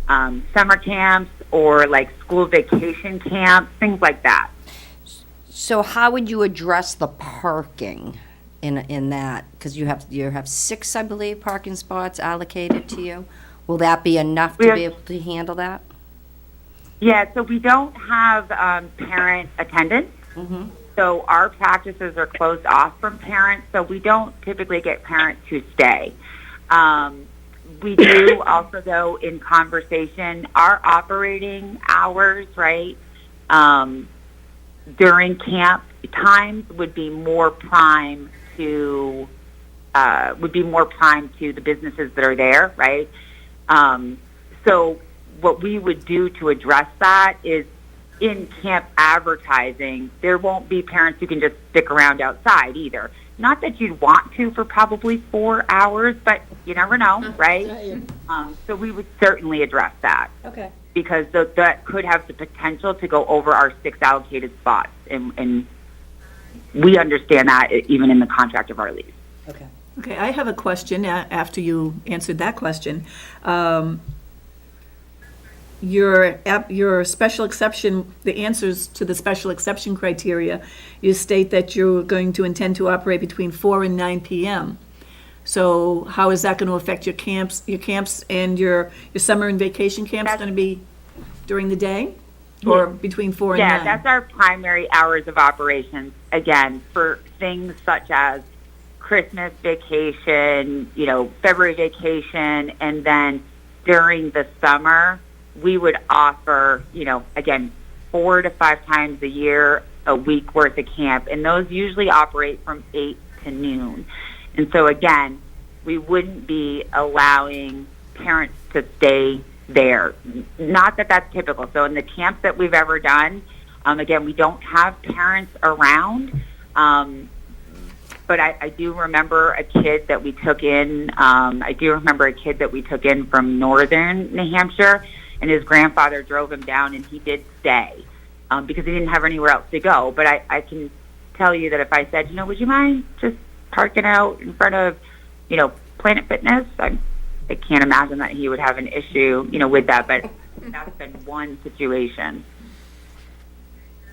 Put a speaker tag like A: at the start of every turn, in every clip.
A: summer camps or like school vacation camps, things like that.
B: So how would you address the parking in that? Because you have 6, I believe, parking spots allocated to you. Will that be enough to be able to handle that?
A: Yeah, so we don't have parent attendance.
B: Mm-hmm.
A: So our practices are closed off from parents, so we don't typically get parents to stay. We do also, though, in conversation, our operating hours, right, during camp times would be more prime to the businesses that are there, right? So what we would do to address that is in camp advertising, there won't be parents who can just stick around outside either. Not that you'd want to for probably 4 hours, but you never know, right? So we would certainly address that.
C: Okay.
A: Because that could have the potential to go over our 6 allocated spots. And we understand that even in the contract of our lease.
C: Okay.
D: Okay, I have a question after you answered that question. Your special exception, the answers to the special exception criteria, you state that you're going to intend to operate between 4 and 9 p.m. So how is that going to affect your camps and your summer and vacation camps going to be during the day or between 4 and 9?
A: Yeah, that's our primary hours of operations. Again, for things such as Christmas vacation, February vacation, and then during the summer, we would offer, again, 4 to 5 times a year, a week worth of camp. And those usually operate from 8 to noon. And so, again, we wouldn't be allowing parents to stay there. Not that that's typical. So in the camps that we've ever done, again, we don't have parents around. But I do remember a kid that we took in. From northern New Hampshire, and his grandfather drove him down, and he did stay because he didn't have anywhere else to go. But I can tell you that if I said, would you mind just parking out in front of, Planet Fitness, I can't imagine that he would have an issue, with that. But that's been one situation.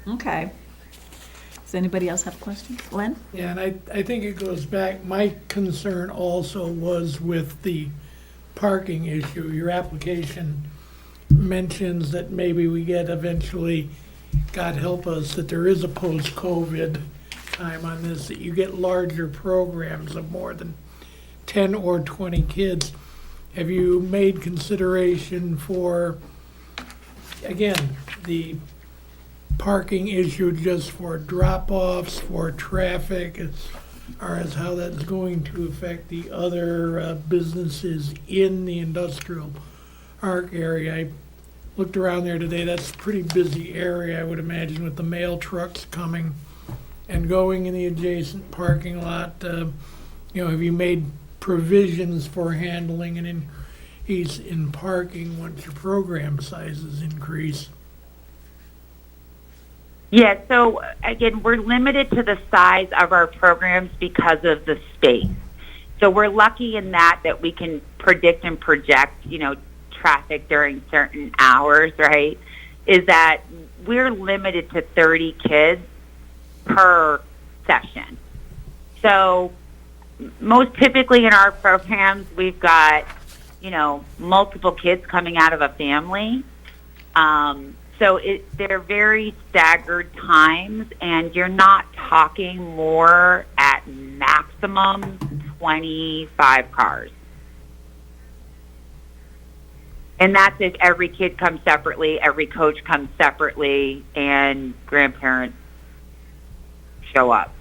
D: Okay. Does anybody else have a question? Glenn?
E: Yeah, and I think it goes back, my concern also was with the parking issue. Your application mentions that maybe we get eventually, God help us, that there is a post-COVID time on this, that you get larger programs of more than 10 or 20 kids. Have you made consideration for, again, the parking issue just for drop-offs, for traffic, as far as how that's going to affect the other businesses in the industrial park area? I looked around there today. That's a pretty busy area, I would imagine, with the mail trucks coming and going in the adjacent parking lot. Have you made provisions for handling an increase in parking once your program sizes increase?
A: Yeah, so again, we're limited to the size of our programs because of the space. So we're lucky in that we can predict and project, traffic during certain hours, right? Is that we're limited to 30 kids per session. So most typically in our programs, we've got, multiple kids coming out of a family. So they're very staggered times, and you're not talking more at maximum 25 cars. And that's if every kid comes separately, every coach comes separately, and grandparents show up.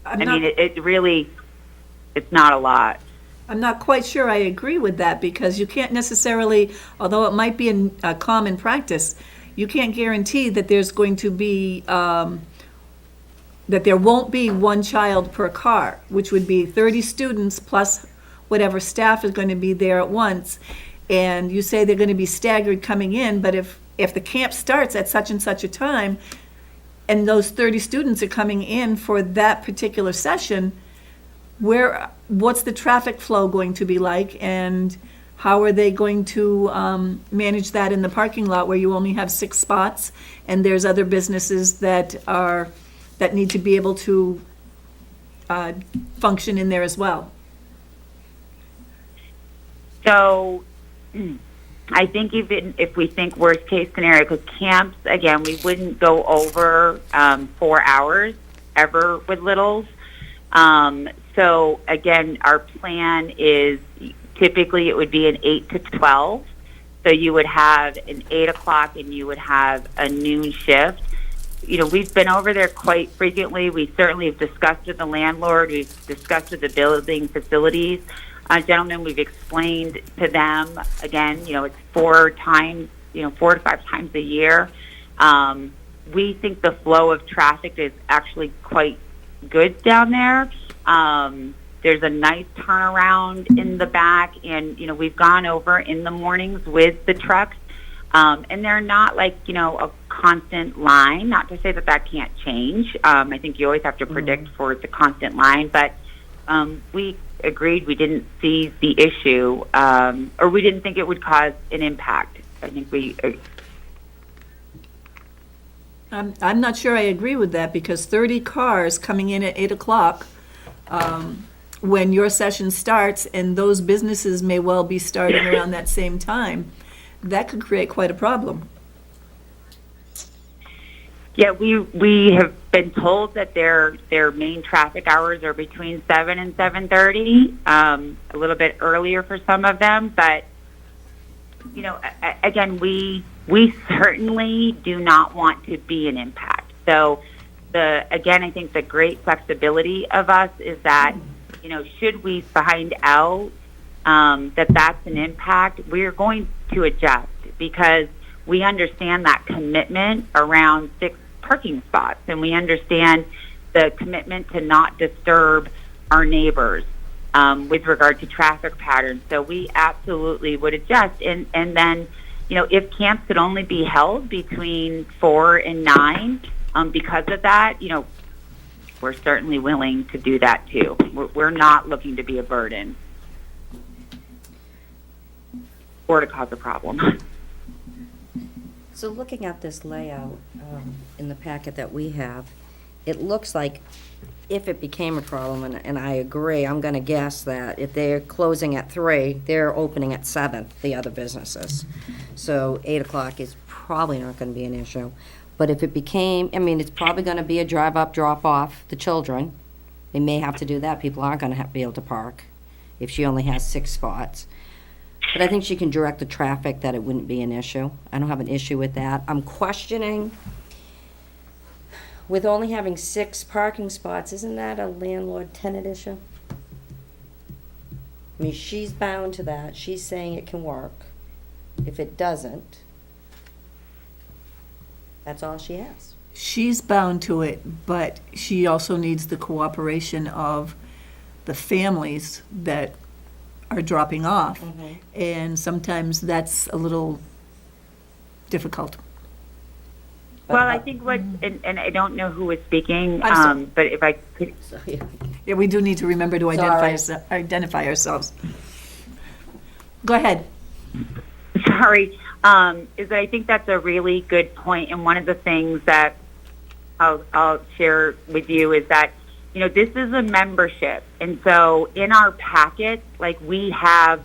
A: It's not a lot.
D: I'm not quite sure I agree with that, because you can't necessarily, although it might be a common practice, you can't guarantee that there's going to be, that there won't be one child per car, which would be 30 students plus whatever staff is going to be there at once. And you say they're going to be staggered coming in, but if the camp starts at such and such a time, and those 30 students are coming in for that particular session, what's the traffic flow going to be like, and how are they going to manage that in the parking lot where you only have 6 spots? And there's other businesses that need to be able to function in there as well.
A: So I think even if we think worst case scenario, because camps, again, we wouldn't go over 4 hours ever with littles. So again, our plan is typically it would be an 8 to 12. So you would have an 8 o'clock and you would have a noon shift. You know, we've been over there quite frequently. We certainly have discussed with the landlord. We've discussed with the building facilities. Gentlemen, we've explained to them, again, you know, it's 4 to 5 times a year. We think the flow of traffic is actually quite good down there. There's a nice turnaround in the back, and, you know, we've gone over in the mornings with the trucks, and they're not like, you know, a constant line. Not to say that that can't change. I think you always have to predict for the constant line, but we agreed we didn't see the issue, or we didn't think it would cause an impact. I think we...
D: I'm not sure I agree with that, because 30 cars coming in at 8 o'clock, when your session starts, and those businesses may well be starting around that same time, that could create quite a problem.
A: Yeah, we have been told that their main traffic hours are between 7 and 7:30, a little bit earlier for some of them. But, you know, again, we certainly do not want to be an impact. So, I think the great flexibility of us is that, you know, should we find out that that's an impact, we're going to adjust, because we understand that commitment around 6 parking spots, and we understand the commitment to not disturb our neighbors with regard to traffic patterns. So we absolutely would adjust. And then, you know, if camps could only be held between 4 and 9, because of that, you know, we're certainly willing to do that too. We're not looking to be a burden or to cause a problem.
B: So looking at this layout in the packet that we have, it looks like if it became a problem, and I agree, I'm going to guess that if they're closing at 3, they're opening at 7, the other businesses. So 8 o'clock is probably not going to be an issue. But if it became, I mean, it's probably going to be a drive-up, drop-off the children. They may have to do that. People aren't going to be able to park if she only has 6 spots. But I think she can direct the traffic that it wouldn't be an issue. I don't have an issue with that. I'm questioning, with only having 6 parking spots, isn't that a landlord-tenant issue? I mean, she's bound to that. She's saying it can work. If it doesn't, that's all she has.
D: She's bound to it, but she also needs the cooperation of the families that are dropping off. And sometimes that's a little difficult.
A: Well, I think and I don't know who was speaking,
D: I'm sorry.
A: but if I could,
B: So, yeah.
D: Yeah, we do need to remember to identify ourselves. Go ahead.
A: sorry, is that I think that's a really good point. And one of the things that I'll share with you is that, you know, this is a membership. And so in our packet, like, we have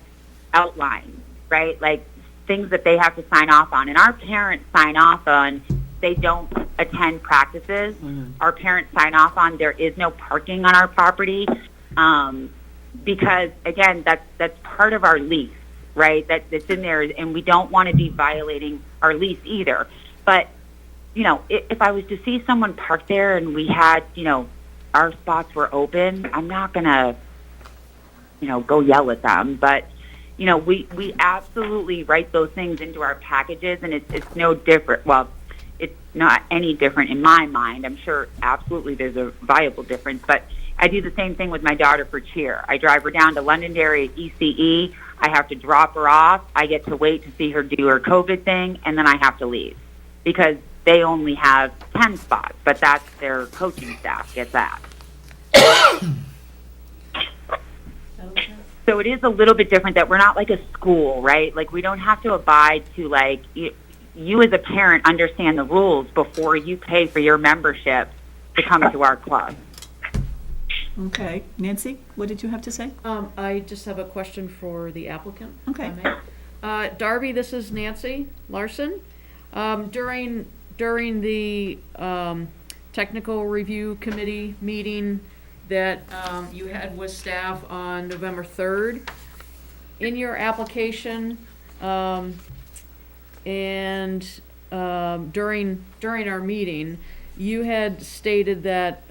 A: outlines, right? Like, things that they have to sign off on. And our parents sign off on, they don't attend practices. Our parents sign off on, there is no parking on our property. Because, again, that's part of our lease, right? That's in there, and we don't want to be violating our lease either. But, you know, if I was to see someone park there and we had, you know, our spots were open, I'm not going to, you know, go yell at them. But, you know, we absolutely write those things into our packages, and it's no different. Well, it's not any different in my mind. I'm sure absolutely there's a viable difference, but I do the same thing with my daughter for cheer. I drive her down to Londonderry at ECE. I have to drop her off. I get to wait to see her do her COVID thing, and then I have to leave because they only have 10 spots, but that's their coaching staff gets that. So So it is a little bit different that we're not like a school, right? Like we don't have to abide to like, you as a parent understand the rules before you pay for your membership to come to our club.
D: Okay, Nancy, what did you have to say?
C: I just have a question for the applicant. if I
D: Okay.
C: may. Darby, this is Nancy Larson. During the technical review committee meeting that you had with staff on November 3rd, in your application, and during our meeting, you had stated that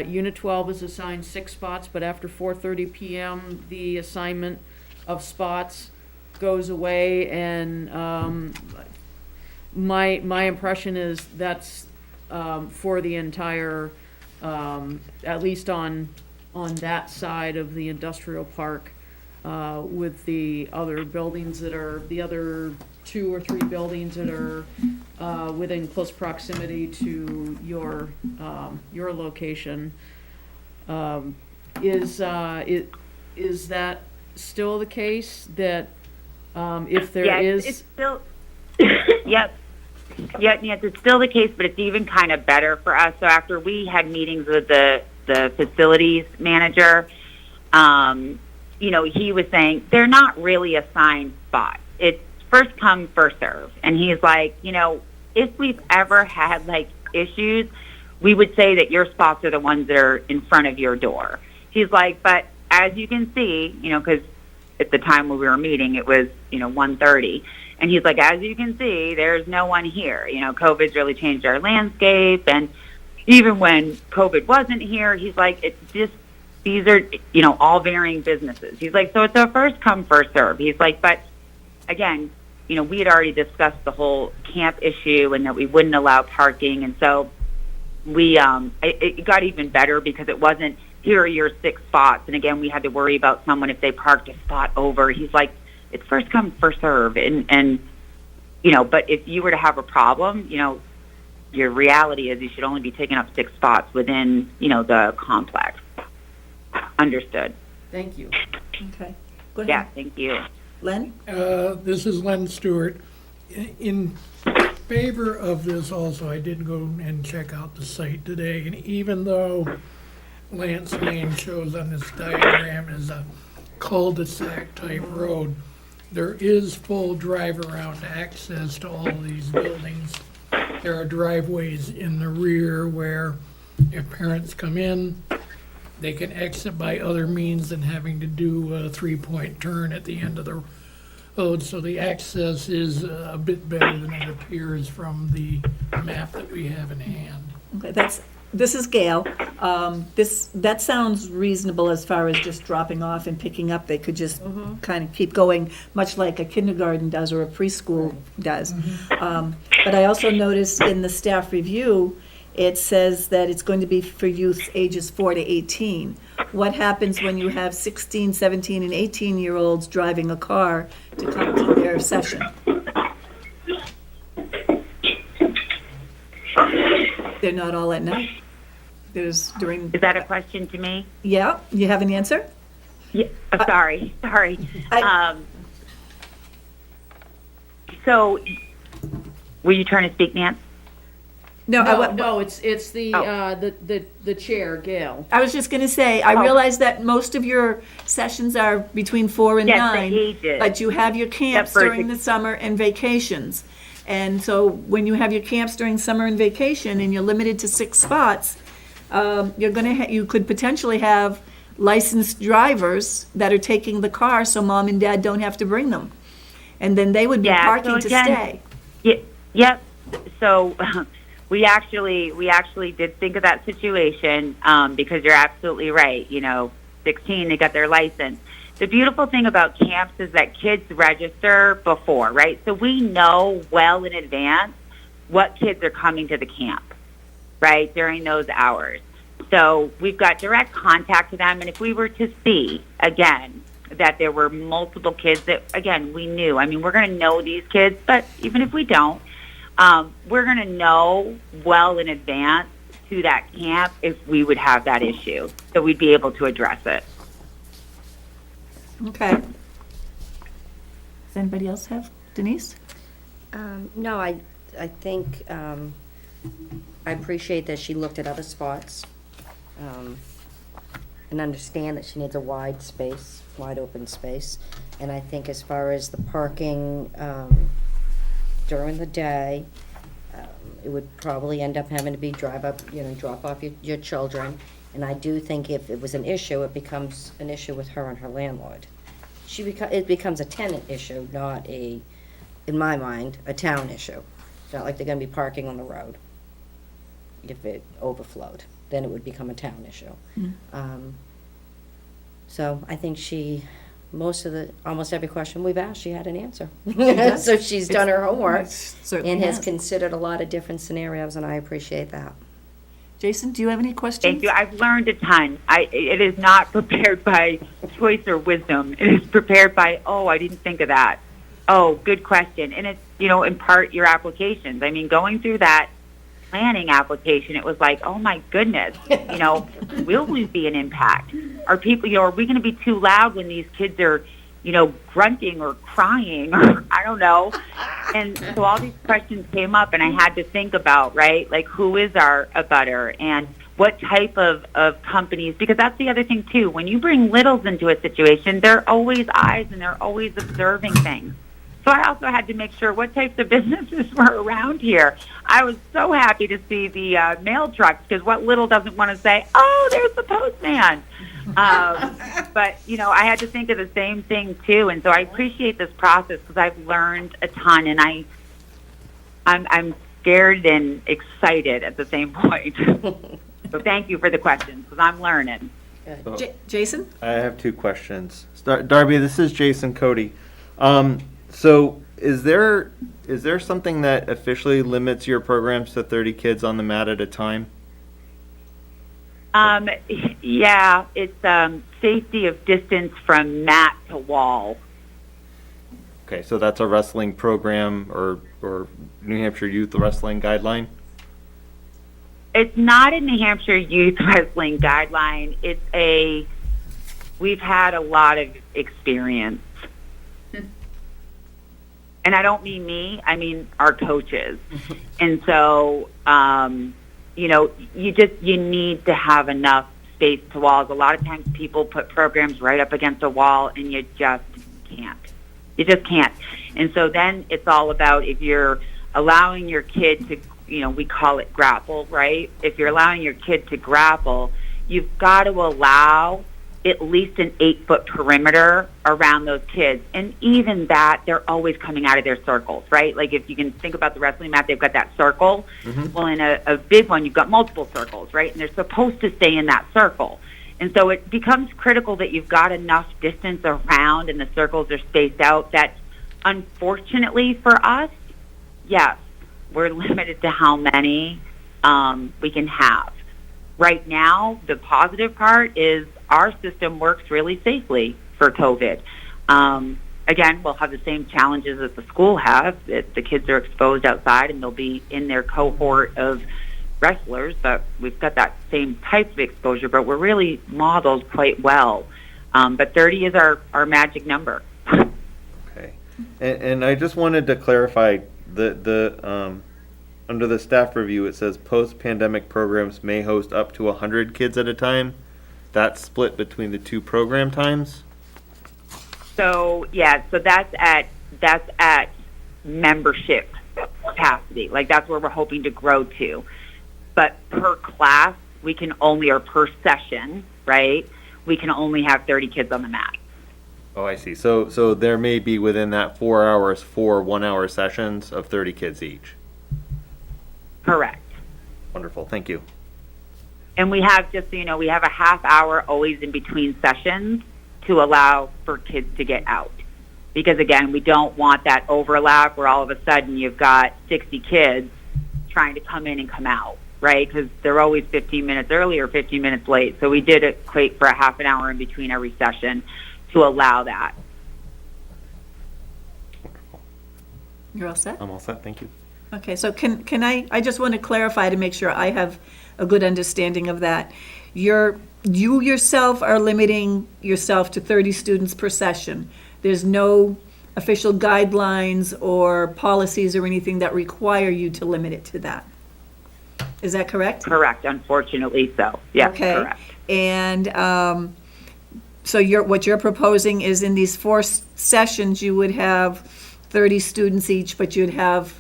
C: Unit 12 is assigned 6 spots, but after 4:30 p.m., the assignment of spots goes away, and my impression is that's for the entire, at least on that side of the industrial park, with the other buildings that are, the other 2 or 3 buildings that are within close proximity to your location. Is that still the case, that if there
A: Yeah,
C: is?
A: it's still, yep. Yeah, yes, it's still the case, but it's even kind of better for us. So after we had meetings with the facilities manager, you know, he was saying they're not really assigned spots. It's first come, first serve. And he's like, you know, if we've ever had like issues, we would say that your spots are the ones that are in front of your door. He's like, but as you can see, you know, because at the time when we were meeting, it was, you know, 1:30. And he's like, as you can see, there's no one here. You know, COVID's really changed our landscape. And even when COVID wasn't here, he's like, it's just, these are, you know, all varying businesses. He's like, so it's a first come, first serve. He's like, but again, you know, we had already discussed the whole camp issue and that we wouldn't allow parking. And so we, it got even better because it wasn't, here are your 6 spots. And again, we had to worry about someone if they parked a spot over. He's like, it's first come, first serve. And, you know, but if you were to have a problem, you know, your reality is you should only be taking up 6 spots within, you know, the complex. Understood.
C: Thank you.
D: Okay, go
A: Yeah,
D: ahead.
A: thank you.
D: Len?
E: This is Len Stewart. In favor of this also, I did go and check out the site today, and even though Lance Lane shows on this diagram as a cul-de-sac type road, there is full drive-around access to all these buildings. There are driveways in the rear where if parents come in, they can exit by other means than having to do a 3-point turn at the end of the road. So the access is a bit better than it appears from the map that we have in hand.
D: Okay, this is Gail. That sounds reasonable as far as just dropping off and picking up. They could just kind of keep going, much like a kindergarten does or a preschool does. But I also noticed in the staff review, it says that it's going to be for youth ages 4 to 18. What happens when you have 16, 17, and 18-year-olds driving a car to come to their session? They're not all at night. There's during,
A: Is that a question to me?
D: yeah, you have an answer?
A: Yeah, sorry.
D: I-
A: So, were you trying to speak, Nance?
D: No,
C: No, it's the,
A: Oh.
C: the chair, Gail.
D: I was just going to say, I realize that most of your sessions are between 4 and
A: Yes, the
D: 9.
A: ages.
D: But you have your camps
A: Yep,
D: during the summer and vacations. And so when you have your camps during summer and vacation and you're limited to 6 spots, you're going to, you could potentially have licensed drivers that are taking the car so mom and dad don't have to bring them. And then they would be
A: Yeah, so
D: parking to
A: again-
D: stay.
A: Yep. So we actually did think of that situation because you're absolutely right. You know, 16, they got their license. The beautiful thing about camps is that kids register before, right? So we know well in advance what kids are coming to the camp, right, during those hours. So we've got direct contact to them. And if we were to see, again, that there were multiple kids that, again, we knew. I mean, we're going to know these kids, but even if we don't, we're going to know well in advance to that camp if we would have that issue. So we'd be able to address it.
D: Okay. Does anybody else have, Denise?
B: No, I think, I appreciate that she looked at other spots, and understand that she needs a wide space, wide open space. And I think as far as the parking, during the day, it would probably end up having to be drop off your children. And I do think if it was an issue, it becomes an issue with her and her landlord. It becomes a tenant issue, not in my mind, a town issue. It's not like they're gonna be parking on the road. If it overflowed, then it would become a town issue. So I think almost every question we've asked, she had an answer.
D: does.
B: So she's done her homework
D: Certainly
B: and has
D: has.
B: considered a lot of different scenarios, and I appreciate that.
D: Jason, do you have any questions?
A: Thank you. I've learned a ton. It is not prepared by choice or wisdom. It is prepared by, oh, I didn't think of that. Oh, good question. And it's, in part your applications. I mean, going through that planning application, it was like, oh my goodness, will we be an impact? Are people, are we going to be too loud when these kids are, grunting or crying or I don't know? And so all these questions came up and I had to think about, right, like who is our abutter and what type of companies, because that's the other thing too. When you bring littles into a situation, there are always eyes and they're always observing things. So I also had to make sure what types of businesses were around here. I was so happy to see the mail trucks because what little doesn't want to say, oh, there's the postman. But, I had to think of the same thing too. And so I appreciate this process because I've learned a ton and I'm scared and excited at the same point. So thank you for the questions because I'm learning.
D: Jason?
F: I have two questions. Darby, this is Jason Cody. So is there something that officially limits your programs to 30 kids on the mat at a time?
A: Yeah, it's safety of distance from mat to wall.
F: Okay, so that's a wrestling program or New Hampshire Youth Wrestling Guideline?
A: It's not a New Hampshire Youth Wrestling Guideline. We've had a lot of experience. And I don't mean me, I mean our coaches. And so, you need to have enough space to walls. A lot of times people put programs right up against a wall and you just can't. You just can't. And so then it's all about if you're allowing your kid to, we call it grapple, right? If you're allowing your kid to grapple, you've got to allow at least an 8-foot perimeter around those kids. And even that, they're always coming out of their circles, right? Like if you can think about the wrestling mat, they've got that circle. Mm-hmm. Well, in a big one, you've got multiple circles, right? And they're supposed to stay in that circle. And so it becomes critical that you've got enough distance around and the circles are spaced out that, unfortunately for us, yes, we're limited to how many we can have. Right now, the positive part is our system works really safely for COVID. Again, we'll have the same challenges that the school has. The kids are exposed outside and they'll be in their cohort of wrestlers, but we've got that same type of exposure, but we're really modeled quite well. But 30 is our magic number.
F: Okay. And I just wanted to clarify the under the staff review, it says post-pandemic programs may host up to 100 kids at a time. That's split between the two program times?
A: So that's at membership capacity. Like that's where we're hoping to grow to. But per class, or per session, right? We can only have 30 kids on the mat.
F: Oh, I see. So there may be within that 4 hours, 4 1-hour sessions of 30 kids each.
A: Correct.
F: Wonderful. Thank you.
A: And we have we have a half hour always in between sessions to allow for kids to get out. Because again, we don't want that overlap where all of a sudden you've got 60 kids trying to come in and come out, right? Because they're always 15 minutes early or 15 minutes late. So we did equate for a half an hour in between every session to allow that.
F: Wonderful.
D: You're all set?
F: I'm all set. Thank you.
D: Okay, so can I just want to clarify to make sure I have a good understanding of that. Your you yourself are limiting yourself to 30 students per session. There's no official guidelines or policies or anything that require you to limit it to that. Is that correct?
A: Correct, unfortunately so. Yes,
D: Okay.
A: correct.
D: And so what you're proposing is in these four sessions, you would have 30 students each, but you'd have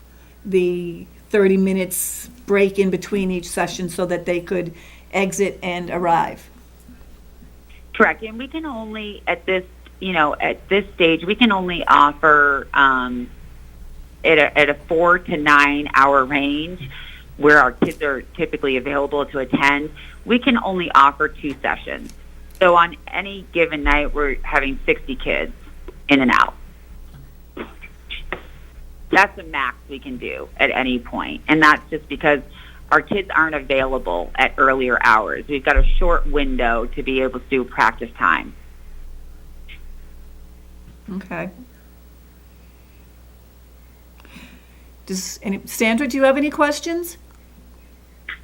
D: the 30 minutes break in between each session so that they could exit and arrive.
A: Correct, and we can only, at this stage, we can only offer at a 4 to 9 hour range where our kids are typically available to attend. We can only offer 2 sessions. So on any given night, we're having 60 kids in and out. That's the max we can do at any point, and that's just because our kids aren't available at earlier hours. We've got a short window to be able to do practice time.
D: Okay. Sandra, do you have any questions?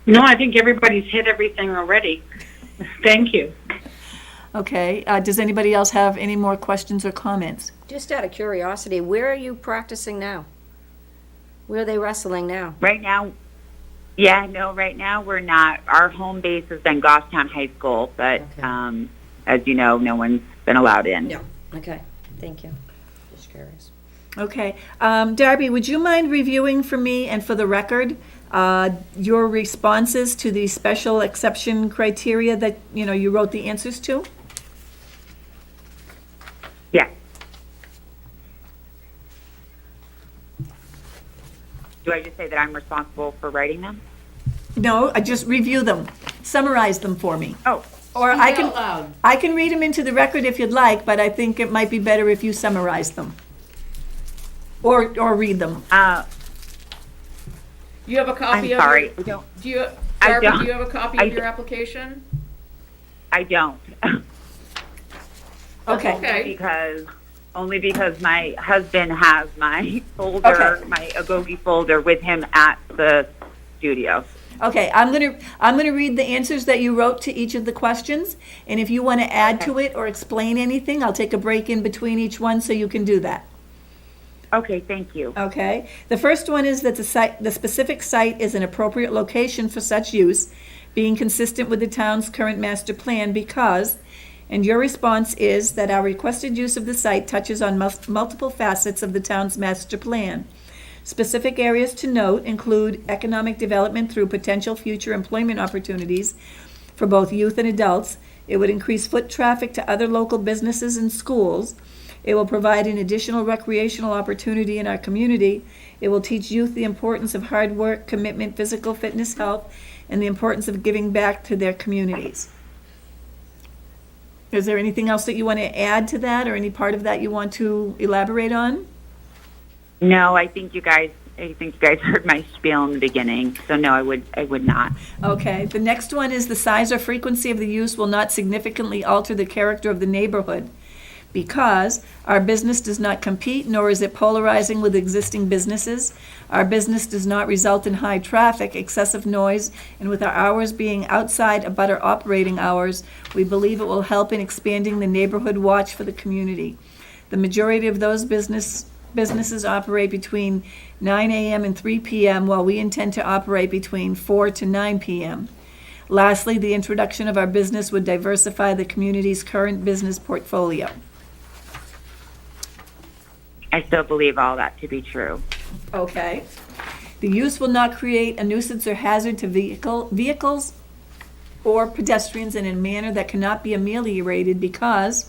G: No, I think everybody's hit everything already. Thank you.
D: Okay, does anybody else have any more questions or comments?
B: Just out of curiosity, where are you practicing now? Where are they wrestling now?
A: Right now, right now we're not. Our home base has been Goffstown High School, but
B: Okay.
A: as you know, no one's been allowed in.
B: No. Okay, thank you. Just curious.
D: Okay. Darby, would you mind reviewing for me and for the record your responses to the special exception criteria that, you wrote the answers to?
A: Yeah. Do I just say that I'm responsible for writing them?
D: No, just review them, summarize them for me.
A: Oh,
D: Or
C: Speak
D: I
C: out loud.
D: can read them into the record if you'd like, but I think it might be better if you summarize them. Or read them.
C: You have a
A: I'm
C: copy of
A: sorry.
C: your,
A: I don't.
C: do you,
A: I
C: Darby,
A: don't.
C: do you have a copy
A: I
C: of your
A: don't.
C: application?
A: I don't.
D: Okay.
A: Only because my husband has my folder,
D: Okay.
A: my Agogi folder with him at the studio.
D: Okay, I'm gonna read the answers that you wrote to each of the questions, and if you want to add to it or explain anything, I'll take a break in between each one so you can do that.
A: Okay, thank you.
D: Okay, the first one is that the specific site is an appropriate location for such use, being consistent with the town's current master plan because, and your response is that our requested use of the site touches on multiple facets of the town's master plan. Specific areas to note include economic development through potential future employment opportunities for both youth and adults. It would increase foot traffic to other local businesses and schools. It will provide an additional recreational opportunity in our community. It will teach youth the importance of hard work, commitment, physical fitness, health, and the importance of giving back to their communities. Is there anything else that you want to add to that, or any part of that you want to elaborate on?
A: No, I think you guys heard my spiel in the beginning. So no, I would not.
D: Okay, the next one is the size or frequency of the use will not significantly alter the character of the neighborhood because our business does not compete, nor is it polarizing with existing businesses. Our business does not result in high traffic, excessive noise, and with our hours being outside abutter operating hours, we believe it will help in expanding the neighborhood watch for the community. The majority of those businesses operate between 9 a.m. and 3 p.m., while we intend to operate between 4 to 9 p.m. Lastly, the introduction of our business would diversify the community's current business portfolio.
A: I still believe all that to be true.
D: Okay. The use will not create a nuisance or hazard to vehicles or pedestrians in a manner that cannot be ameliorated because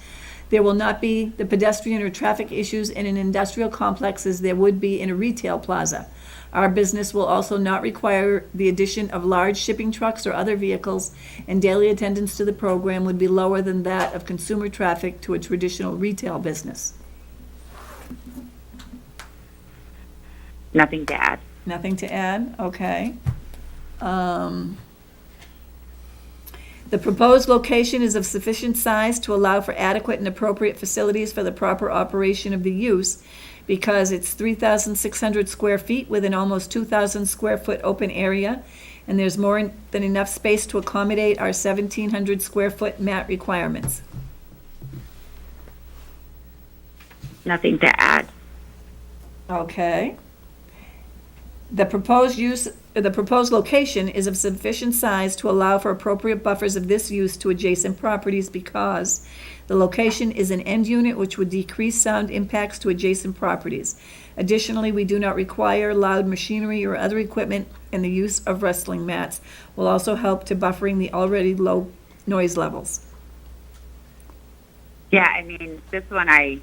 D: there will not be the pedestrian or traffic issues in an industrial complex as there would be in a retail plaza. Our business will also not require the addition of large shipping trucks or other vehicles, and daily attendance to the program would be lower than that of consumer traffic to a traditional retail business.
A: Nothing to add.
D: Nothing to add? Okay. The proposed location is of sufficient size to allow for adequate and appropriate facilities for the proper operation of the use because it's 3,600 square feet with an almost 2,000 square foot open area. and there's more than enough space to accommodate our 1,700 square foot mat requirements.
A: Nothing to add.
D: Okay. The proposed location is of sufficient size to allow for appropriate buffers of this use to adjacent properties because the location is an end unit which would decrease sound impacts to adjacent properties. Additionally, we do not require loud machinery or other equipment, and the use of wrestling mats will also help to buffering the already low noise levels.
A: Yeah, I mean, this one, I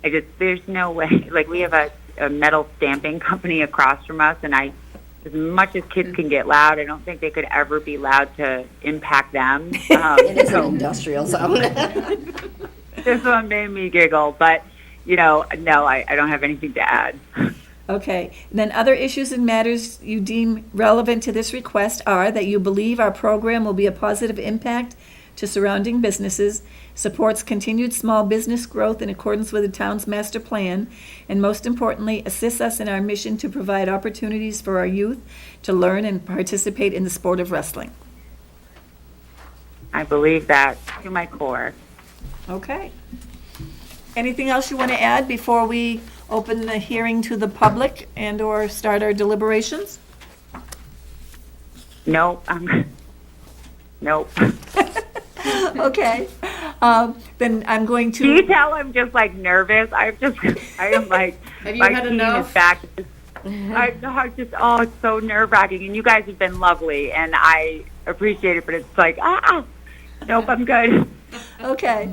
A: just, there's no way, like, we have a metal stamping company across from us, and as much as kids can get loud, I don't think they could ever be loud to impact them.
B: It is an industrial zone.
A: This one made me giggle, but, no, I don't have anything to add.
D: Okay, then other issues and matters you deem relevant to this request are that you believe our program will be a positive impact to surrounding businesses, supports continued small business growth in accordance with the town's master plan, and most importantly, assists us in our mission to provide opportunities for our youth to learn and participate in the sport of wrestling.
A: I believe that to my core.
D: Okay. Anything else you want to add before we open the hearing to the public and/or start our deliberations?
A: Nope. Nope.
D: Okay. Then I'm going
A: Do you
D: to,
A: tell I'm just like nervous? I am like,
C: Have you
A: my
C: had
A: team
C: enough?
A: is back. I just, it's so nerve wracking. And you guys have been lovely, and I appreciate it, but it's like, nope, I'm good.
D: okay.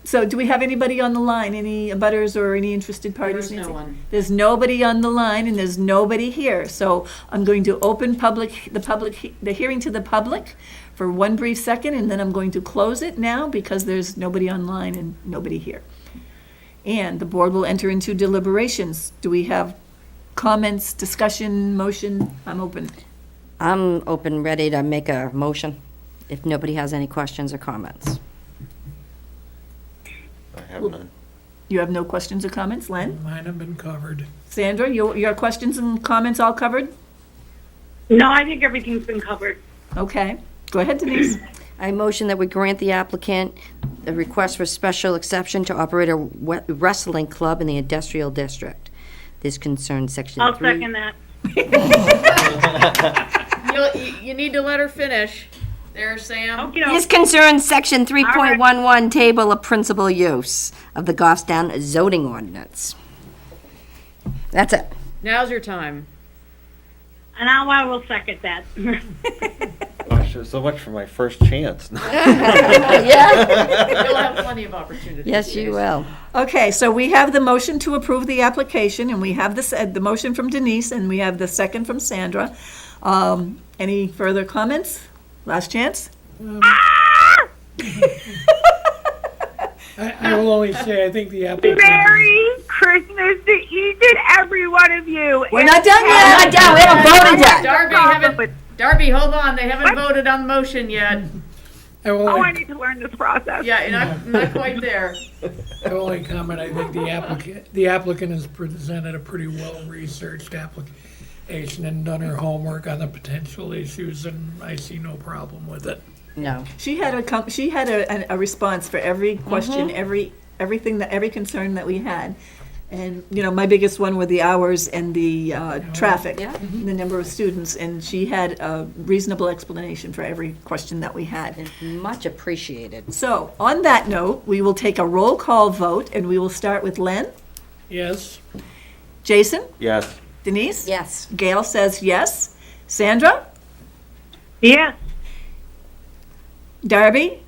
D: So do we have anybody on the line, any abutters or any interested parties?
C: There's no
D: Nancy?
C: one.
D: There's nobody on the line and there's nobody here. So I'm going to open the hearing to the public for one brief second, and then I'm going to close it now because there's nobody online and nobody here. And the board will enter into deliberations. Do we have comments, discussion, motion? I'm open.
B: I'm open, ready to make a motion if nobody has any questions or comments.
F: I have none.
D: You have no questions or comments, Len?
E: Mine have been covered.
D: Sandra, your questions and comments all covered?
G: No, I think everything's been covered.
D: Okay. Go ahead, Denise.
B: I motion that we grant the applicant a request for special exception to operate a wrestling club in the industrial district. This concerns section 3.
G: I'll second that.
C: You need to let her finish. There, Sam.
G: Okay,
B: This concerns section 3.11, table of principal use of the Goffstown zoning ordinance. That's it.
C: Now's your time.
G: and now I will second that.
F: Gosh, so much for my first chance.
B: Yeah.
C: You'll have plenty of opportunities.
B: Yes, you will.
D: Okay, so we have the motion to approve the application, and we have the motion from Denise, and we have the second from Sandra. Any further comments? Last chance?
E: I will only say, I think the applicant.
A: Merry Christmas to each and every one of you.
D: We're not done yet.
B: Not done. We haven't voted yet.
C: Darby, hold on. They haven't voted on the motion yet.
E: I will
A: Oh, I
E: only,
A: need to learn this process.
C: Yeah, you're not quite there.
E: I will only comment, I think the applicant has presented a pretty well-researched application and done her homework on the potential issues, and I see no problem with it.
B: No.
D: She had a response for every question, every concern that we had. And, my biggest one were the hours and the traffic,
B: Yeah.
D: the number of students, and she had a reasonable explanation for every question that we had.
B: Much appreciated.
D: So, on that note, we will take a roll call vote, and we will start with Len.
E: Yes?
D: Jason?
F: Yes.
D: Denise?
B: Yes.
D: Gail says yes. Sandra?
G: Yes.
D: Darby?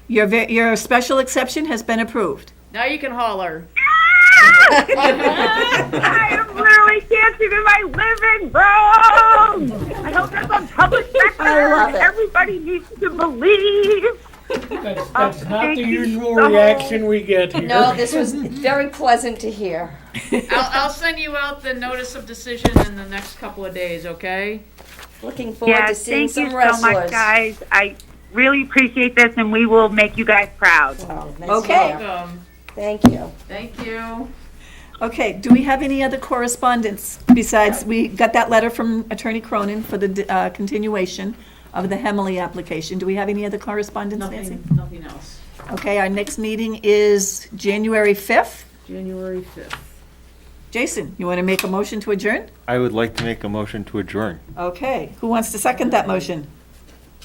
D: Your special exception has been approved.
C: Now you can holler.
A: I am literally dancing in my living room. I hope that's on public record.
D: I love it.
A: Everybody needs to believe.
E: That's not
A: thank
E: the
A: you
E: usual
A: so
E: reaction we get here.
B: No, this was very pleasant to hear.
C: I'll send you out the notice of decision in the next couple of days, okay?
B: Looking forward to
A: Yes,
B: seeing
A: thank
B: some
A: you so
B: wrestlers.
A: much, guys. I really appreciate this, and we will make you guys proud.
B: Oh, nice
D: Okay.
B: to hear.
C: Welcome.
B: Thank you.
C: Thank you.
D: Okay, do we have any other correspondence besides, we got that letter from Attorney Cronin for the continuation of the Hemley application. Do we have any other correspondence, Nancy?
C: Nothing else.
D: Okay, our next meeting is January 5th.
C: January 5th.
D: Jason, you want to make a motion to adjourn?
F: I would like to make a motion to adjourn.
D: Okay, who wants to second that motion?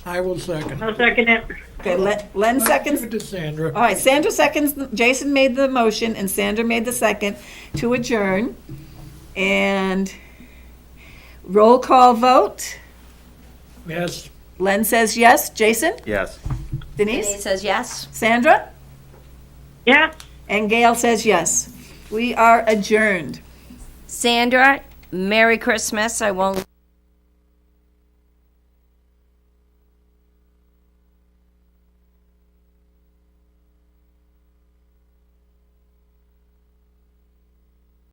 E: I will second.
G: I'll second it.
D: Okay, Len seconds.
E: Give it to Sandra.
D: All right, Sandra seconds, Jason made the motion, and Sandra made the second to adjourn. And roll call vote.
E: Yes.
D: Len says yes. Jason?
F: Yes.
B: Denise
D: Denise?
B: says yes.
D: Sandra?
G: Yeah.
D: And Gail says yes. We are adjourned.
B: Sandra, Merry Christmas. I won't